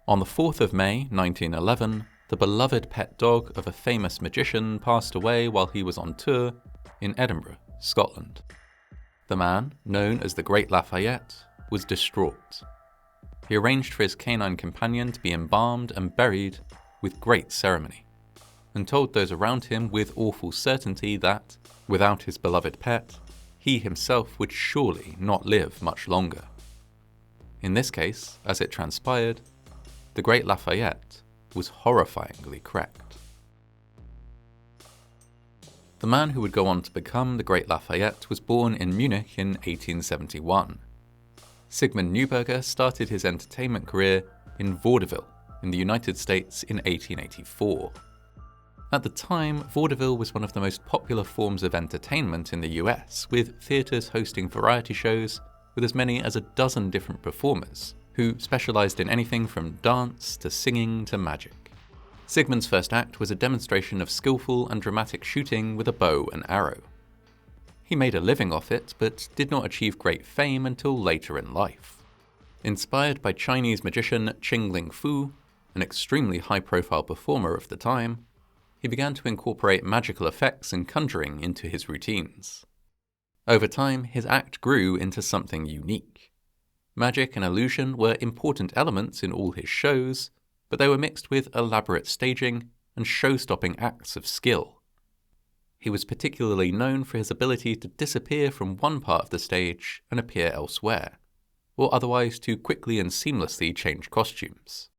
On the 4th of May 1911, the beloved pet dog of a famous magician passed away while he was on tour in Edinburgh, Scotland. The man, known as the Great Lafayette, was distraught. He arranged for his canine companion to be embalmed and buried with great ceremony, and told those around him with awful certainty that, without his beloved pet, he himself would surely not live much longer. In this case, as it transpired, the Great Lafayette was horrifyingly correct. The man who would go on to become the Great Lafayette was born in Munich in 1871. Sigmund Neuberger started his entertainment career in vaudeville in the United States in 1884. At the time, vaudeville was one of the most popular forms of entertainment in the US, with theatres hosting variety shows with as many as a dozen different performers, who specialised in anything from dance to singing to magic. Sigmund's first act was a demonstration of skillful and dramatic shooting with a bow and arrow. He made a living off it, but did not achieve great fame until later in life. Inspired by Chinese magician Qing Ling Fu, an extremely high-profile performer of the time, he began to incorporate magical effects and conjuring into his routines. Over time, his act grew into something unique. Magic and illusion were important elements in all his shows, but they were mixed with elaborate staging and show-stopping acts of skill. He was particularly known for his ability to disappear from one part of the stage and appear elsewhere, or otherwise to quickly and seamlessly change costumes.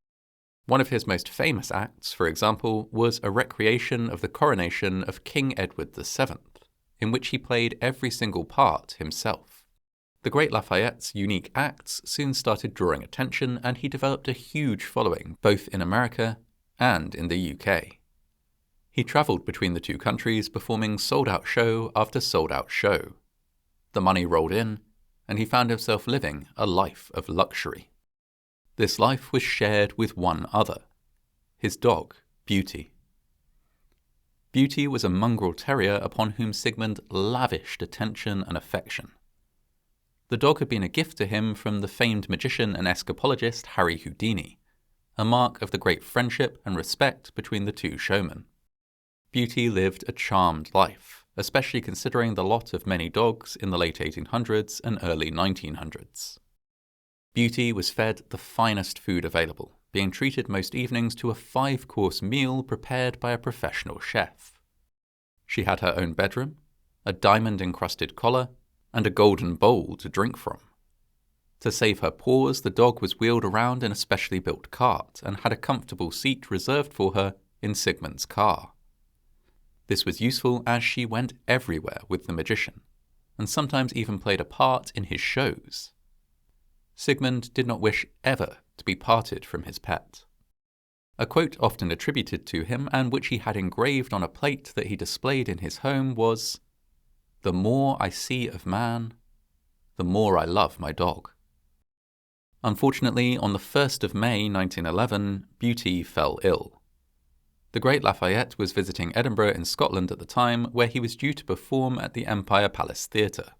One of his most famous acts, for example, was a recreation of the coronation of King Edward VII, in which he played every single part himself. The Great Lafayette's unique acts soon started drawing attention, and he developed a huge following both in America and in the UK. He travelled between the two countries performing sold-out show after sold-out show. The money rolled in, and he found himself living a life of luxury. This life was shared with one other, his dog, Beauty. Beauty was a mongrel terrier upon whom Sigmund lavished attention and affection. The dog had been a gift to him from the famed magician and escapologist Harry Houdini, a mark of the great friendship and respect between the two showmen. Beauty lived a charmed life, especially considering the lot of many dogs in the late 1800s and early 1900s. Beauty was fed the finest food available, being treated most evenings to a 5-course meal prepared by a professional chef. She had her own bedroom, a diamond-encrusted collar, and a golden bowl to drink from. To save her paws, the dog was wheeled around in a specially built cart and had a comfortable seat reserved for her in Sigmund's car. This was useful as she went everywhere with the magician, and sometimes even played a part in his shows. Sigmund did not wish ever to be parted from his pet. A quote often attributed to him, and which he had engraved on a plate that he displayed in his home, was, "The more I see of man, the more I love my dog." Unfortunately, on the 1st of May 1911, Beauty fell ill. The Great Lafayette was visiting Edinburgh in Scotland at the time, where he was due to perform at the Empire Palace Theatre.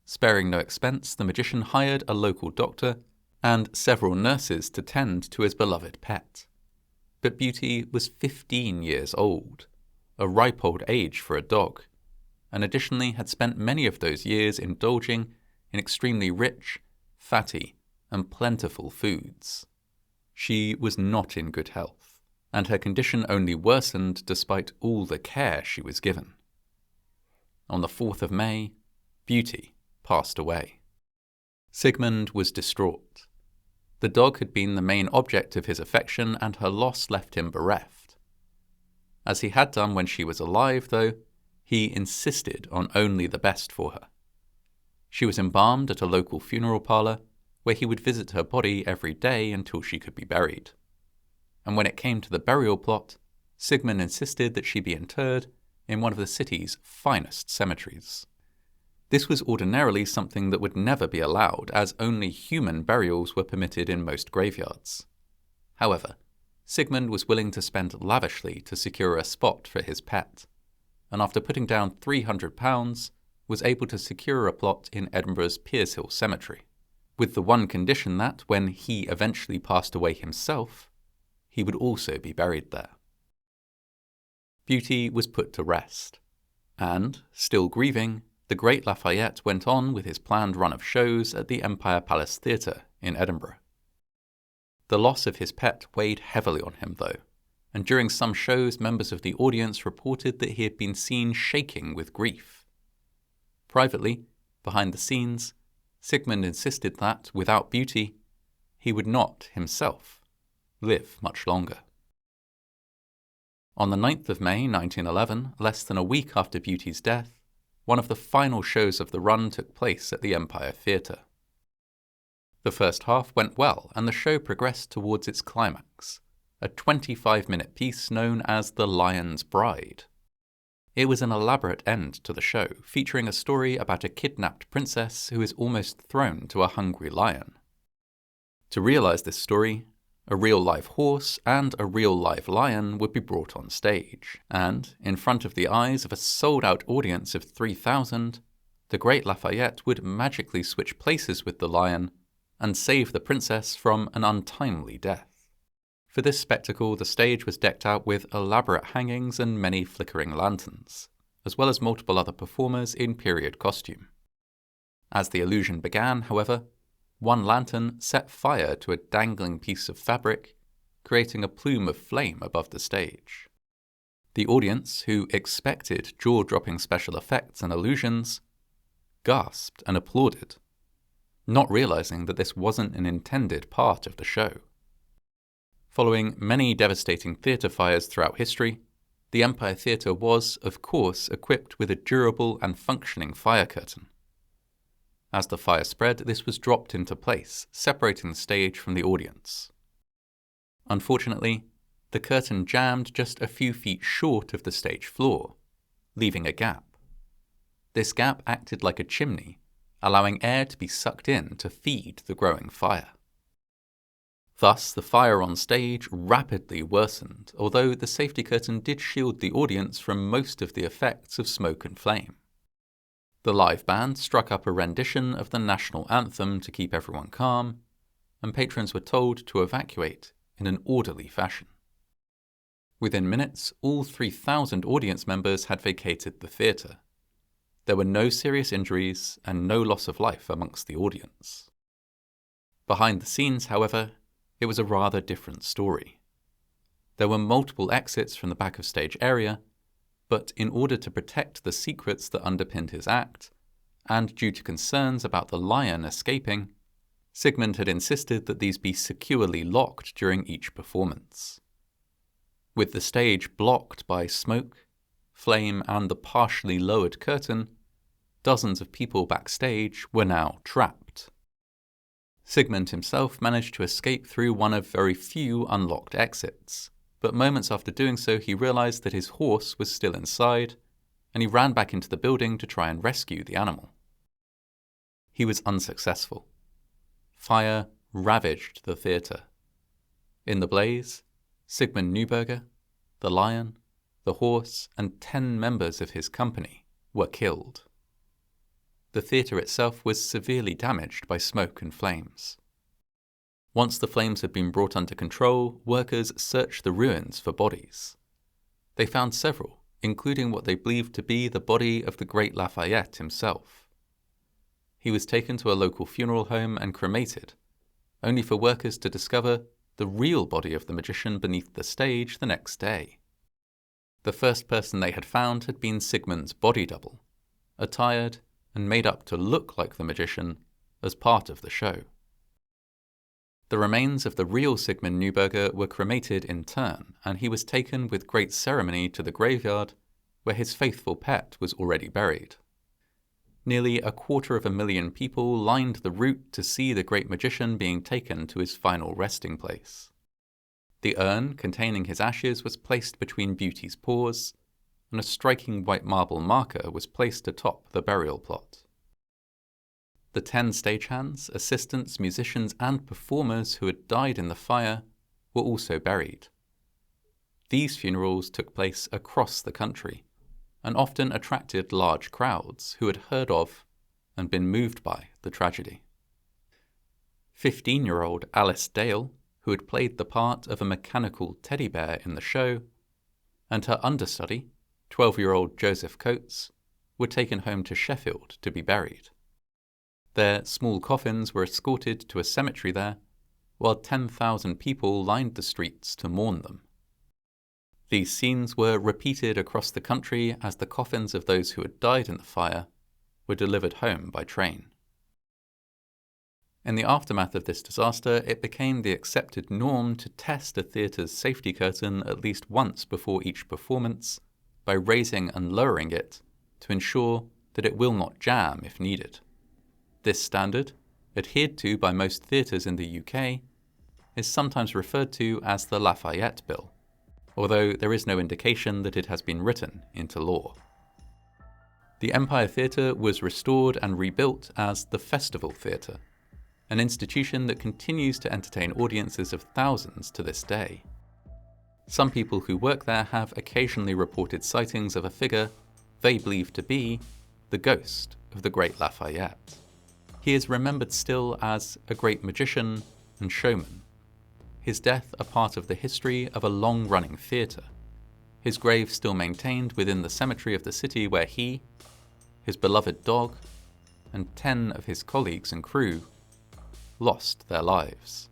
Sparing no expense, the magician hired a local doctor and several nurses to tend to his beloved pet. But Beauty was 15 years old, a ripe old age for a dog, and additionally had spent many of those years indulging in extremely rich, fatty, and plentiful foods. She was not in good health, and her condition only worsened despite all the care she was given. On the 4th of May, Beauty passed away. Sigmund was distraught. The dog had been the main object of his affection, and her loss left him bereft. As he had done when she was alive, though, he insisted on only the best for her. She was embalmed at a local funeral parlour, where he would visit her body every day until she could be buried. And when it came to the burial plot, Sigmund insisted that she be interred in one of the city's finest cemeteries. This was ordinarily something that would never be allowed, as only human burials were permitted in most graveyards. However, Sigmund was willing to spend lavishly to secure a spot for his pet, and after putting down £300, was able to secure a plot in Edinburgh's Piers Hill Cemetery. with the one condition that, when he eventually passed away himself, he would also be buried there. Beauty was put to rest, and, still grieving, the great Lafayette went on with his planned run of shows at the Empire Palace Theatre in Edinburgh. The loss of his pet weighed heavily on him, though, and during some shows members of the audience reported that he had been seen shaking with grief. Privately, behind the scenes, Sigmund insisted that, without Beauty, he would not, himself, live much longer. On the 9th of May 1911, less than a week after Beauty's death, one of the final shows of the run took place at the Empire Theatre. The first half went well, and the show progressed towards its climax, a 25-minute piece known as The Lion's Bride. It was an elaborate end to the show, featuring a story about a kidnapped princess who is almost thrown to a hungry lion. To realize this story, a real live horse and a real live lion would be brought on stage, and, in front of the eyes of a sold-out audience of 3,000, the great Lafayette would magically switch places with the lion and save the princess from an untimely death. For this spectacle, the stage was decked out with elaborate hangings and many flickering lanterns, as well as multiple other performers in period costume. As the illusion began, however, one lantern set fire to a dangling piece of fabric, creating a plume of flame above the stage. The audience, who expected jaw-dropping special effects and illusions, gasped and applauded, not realizing that this wasn't an intended part of the show. Following many devastating theatre fires throughout history, the Empire Theatre was, of course, equipped with a durable and functioning fire curtain. As the fire spread, this was dropped into place, separating the stage from the audience. Unfortunately, the curtain jammed just a few feet short of the stage floor, leaving a gap. This gap acted like a chimney, allowing air to be sucked in to feed the growing fire. Thus, the fire on stage rapidly worsened, although the safety curtain did shield the audience from most of the effects of smoke and flame. The live band struck up a rendition of the national anthem to keep everyone calm, and patrons were told to evacuate in an orderly fashion. Within minutes, all 3,000 audience members had vacated the theatre. There were no serious injuries and no loss of life amongst the audience. Behind the scenes, however, it was a rather different story. There were multiple exits from the back of stage area, but in order to protect the secrets that underpinned his act, and due to concerns about the lion escaping, Sigmund had insisted that these be securely locked during each performance. With the stage blocked by smoke, flame, and the partially lowered curtain, dozens of people backstage were now trapped. Sigmund himself managed to escape through one of very few unlocked exits, but moments after doing so he realized that his horse was still inside, and he ran back into the building to try and rescue the animal. He was unsuccessful. Fire ravaged the theatre. In the blaze, Sigmund Neuberger, the lion, the horse, and 10 members of his company were killed. The theatre itself was severely damaged by smoke and flames. Once the flames had been brought under control, workers searched the ruins for bodies. They found several, including what they believed to be the body of the great Lafayette himself. He was taken to a local funeral home and cremated, only for workers to discover the real body of the magician beneath the stage the next day. The first person they had found had been Sigmund's body double, attired and made up to look like the magician as part of the show. The remains of the real Sigmund Neuberger were cremated in turn, and he was taken with great ceremony to the graveyard where his faithful pet was already buried. Nearly 250,000 people lined the route to see the great magician being taken to his final resting place. The urn containing his ashes was placed between Beauty's paws, and a striking white marble marker was placed atop the burial plot. The 10 stagehands, assistants, musicians, and performers who had died in the fire were also buried. These funerals took place across the country, and often attracted large crowds who had heard of and been moved by the tragedy. 15-year-old Alice Dale, who had played the part of a mechanical teddy bear in the show, and her understudy, 12-year-old Joseph Coates, were taken home to Sheffield to be buried. Their small coffins were escorted to a cemetery there, while 10,000 people lined the streets to mourn them. These scenes were repeated across the country as the coffins of those who had died in the fire were delivered home by train. In the aftermath of this disaster, it became the accepted norm to test a theatre's safety curtain at least once before each performance by raising and lowering it to ensure that it will not jam if needed. This standard, adhered to by most theatres in the UK, is sometimes referred to as the Lafayette Bill, although there is no indication that it has been written into law. The Empire Theatre was restored and rebuilt as the Festival Theatre, an institution that continues to entertain audiences of thousands to this day. Some people who work there have occasionally reported sightings of a figure they believe to be the ghost of the great Lafayette. He is remembered still as a great magician and showman, his death a part of the history of a long-running theatre, his grave still maintained within the cemetery of the city where he, his beloved dog, and 10 of his colleagues and crew lost their lives.